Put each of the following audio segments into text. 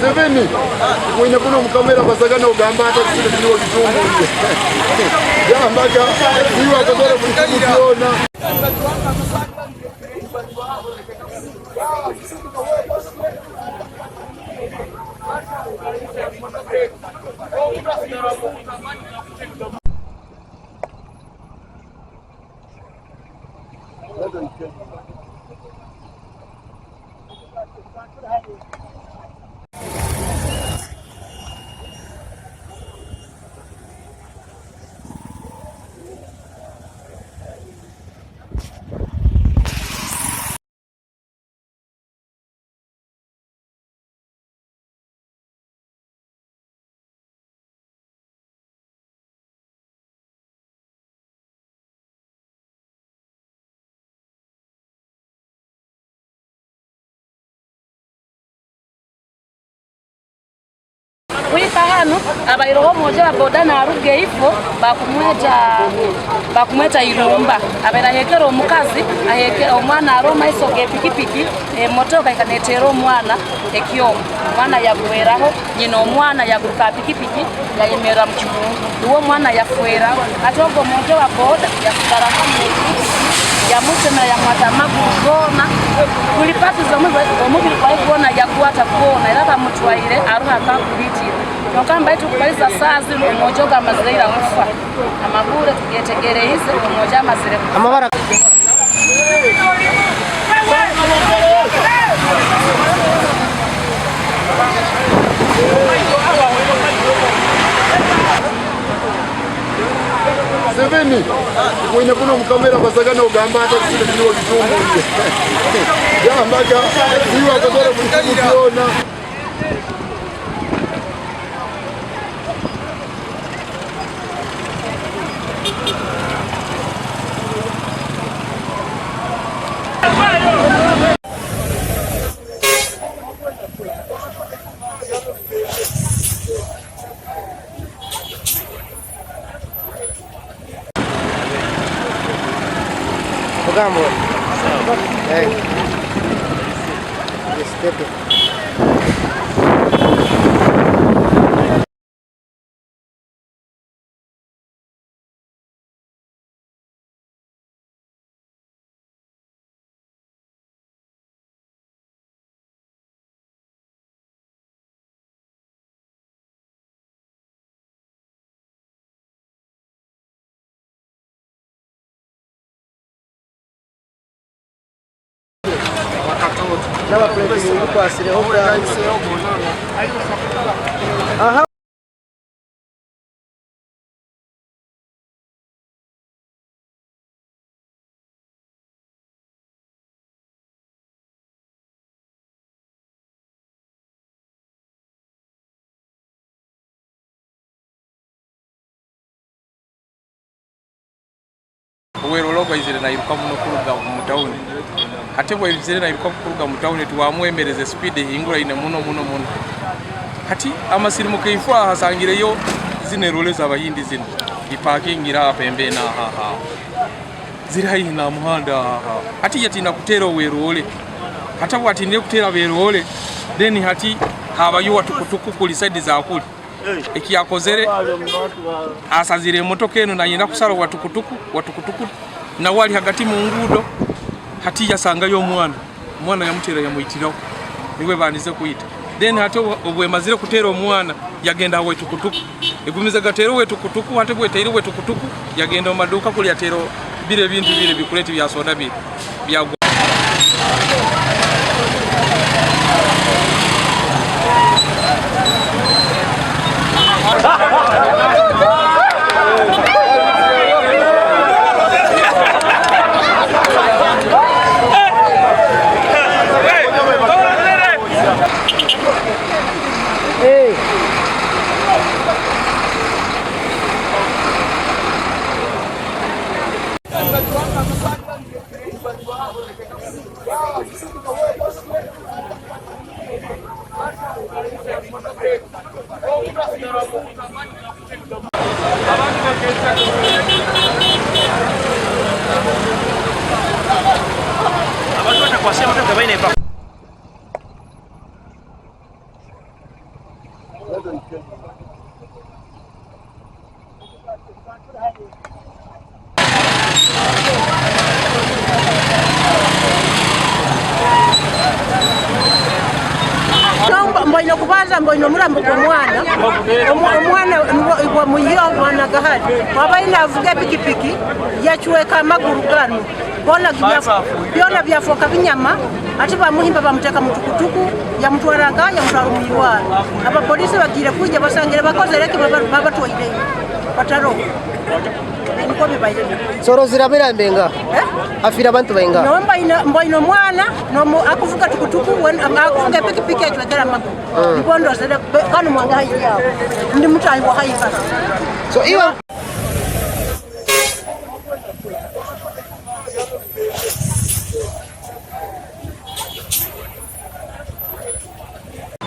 Seveni mwenye kuno mkamera basagana ugamba hata kusile kiwa kitungu ya mbaka ziwa kadore kuliona Wika hano abairoho moja boda na aruge ifo bakumweta irumba abera hekero omukazi ahekera omwana aroma isoge pikipiki motoka ikanetero omwana ekyo mwana yagweraho nyina omwana yaguruka pikipiki yayemera mukimungu uwo mwana yafuera atogo moja wa boda yakutara hamwe yamutemera yamwatama kugona kulipati zomuze omubiri kwa kuona yakwata kuona era bamutwaire aruha kakubitira nokamba itu kubaliza saa zino moja ga mazira mufa amagure tugetegereize moja mazire amabara Seveni mwenye kuno mkamera basagana ugamba hata kusile kiwa kitungu ya mbaka ziwa kadore kuliona Vamos. Hey. Respeto. Dava para ele ir para ser Aha. Wero logo izire na iruka muno kuruga mu town ate bwe izire na iruka kuruga mu town tuwamwemereze speed hingura ine muno hati amasirimu keifwa hasangireyo zine role z'abayindi zino ipakingira pembe na ziri hayi na muhanda hati yatina kutera werole hata watinde kutera werole then hati habayo watukutuku kuli side za kuli ekiyakozere asazire motoka eno na yenda kusala watukutuku na wali hagati mu ngudo hati yasanga yo mwana yamutera yamuyitiraho niwe banize kuyita then hati obwe mazire kutera omwana yagenda wetukutuku egumiza gatero wetukutuku hati bwe tayire wetukutuku yagenda mu maduka kuli yatero bire bintu bire bikuleti bya soda bya Mboino kubanza mboino mulambo kwa mwana wa muyo mwana gahari wabaina avuga pikipiki yachuweka amaguru gano byona byafoka binyama ati bamuhimba bamuteka mutukutuku yamutwaranga yamutwara umuyirwara abapolisi bagire kujya basangire bakoze reke babatwaire bataro niko bibaye soro zirabera mbenga afira abantu bainga nomba mboino mwana no akuvuga tukutuku akuvuga pikipiki yachwekera amaguru ipondo zere kanu mwanga hayi yao ndi mutayi wa hayi basa so iwa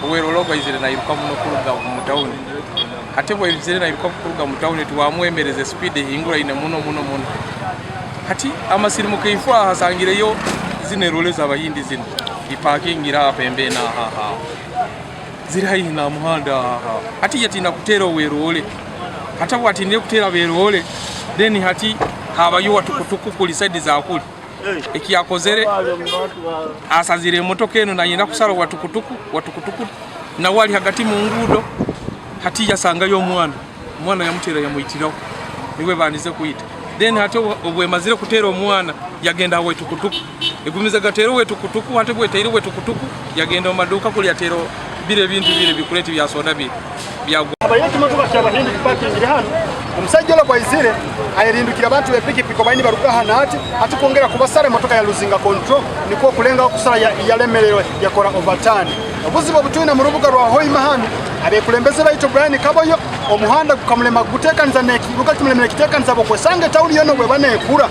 Uwero logo izire na iruka muno kuruga mu town. Hatebwe izire na iruka kuruga mu town tuwamwemereze speed hingura ine muno. Hati amasirimu keifu hasangireyo zine role z'abayindi zino. Ipakingira pembe na haha. Ziri hayi na muhanda haha. Hati yatina kutera uwerole. Hata watinde kutera werole. Then hati habayo watukutuku kuli side za kuli. Ekiyakozere asazire motoka eno nayenda kusala watukutuku na wali hagati mu ngudo hati yasangayo omwana yamutera yamuyitiraho niwe bandize kuyita then hati obwe mazire kutera omwana yagenda wetukutuku egumiza gatero wetukutuku hati bwetero wetukutuku yagenda omaduka kuli yatero bire bintu bire bikuleti bya soda bire byagwa abayeti motoka cyabahindi parking hano umusajja lo kwizire ayirindukira abantu bepikipiki baini baruka hanati atukongera kubasare motoka ya luzinga control niko kulenga okusala yalemerero yakora overturn obuzibo butwina mu rubuga rwa Hoima hano abekulembeze bayito Brian Kaboyo omuhanda gukamulema gutekanza neki gukatumulema kitekanza bokwesange town yono bwe banekura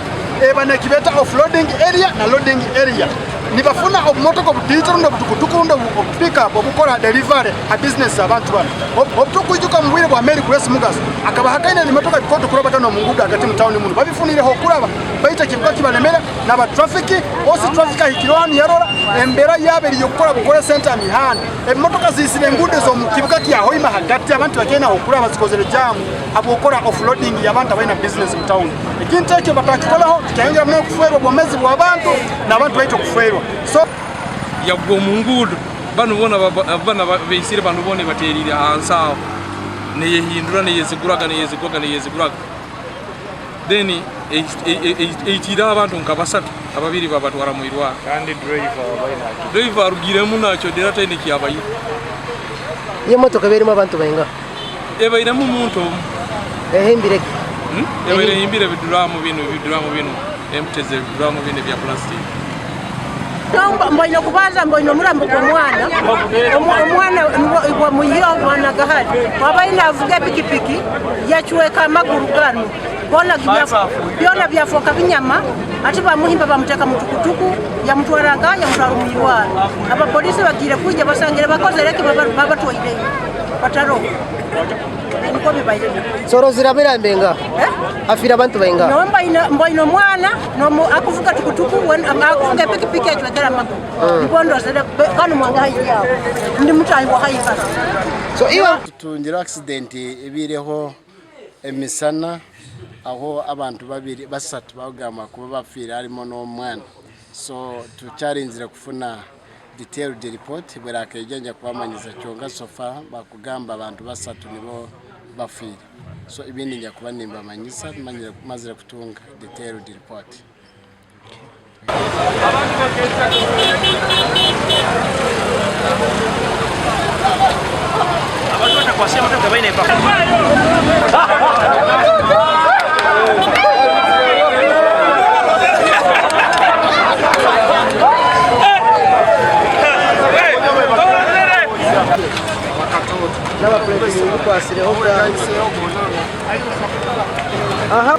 bana kibeta offloading area na loading area nibafuna obumotoka obutitiro ndo butukutuku ndo pick up obukora delivery a business abantu bana obutukujuka mubwire bwa Mary Grace Mugaso akaba hakaina limotoka bikoto kuroba kano munguda agati mu town muno babifunire ho kuraba bayita kibuka kibalemera naba traffic osi traffic ahikirwani yarora embera yaberi yokora bukore center mihanda emotoka zisire ngude zo mu kibuka kya Hoima hagati abantu bagenda ho kuraba zikozere jamu abukora offloading yabantu abaina business mu town ikinteke batakikolaho kyangira mu kuferwa bwamezi bw'abantu nabantu bayito kuferwa so yagwo mungudo bana beisire bantu bone baterire hansaho ne yehindura ne yeziguraga then eitira abantu nkabasatu ababiri babatwara mu irwa kandi driver arugire munacho derata ine kiyabayi iyo motoka berimo abantu bainga ebaira mu muntu ehimbire ebaira himbire biduramu bino emteze biduramu bino bya plastic mboino kubanza mboino mulambo kwa mwana wa muyo mwana gahari wabaina avuga pikipiki yachuweka amaguru gano byona byafoka binyama ati bamuhimba bamuteka mutukutuku yamutwaranga yamutwara umuyirwara abapolisi bagire kujya basangire bakoze reke babatwaire bataro niko bibaye soro zirabera mbenga afira abantu bainga nomba mboino mwana no akuvuga tukutuku akuvuga pikipiki yachwekera amaguru ipondo zere kanu mwanga hayi yao ndi mutayi wa hayi basa so iwa tungira accident ebireho emisana aho abantu babiri basatu bagama kuba bafira harimo n'omwana so tucharinzira kufuna detailed report bweraka ijanja kwamanyiza cyonga sofa bakugamba abantu basatu nibo bafira so ibindi njya kuba nimba manyisa mazira kutunga detailed report abantu batakwasiya motoka baine pa n'abapolisi b'Kwasireho. Aha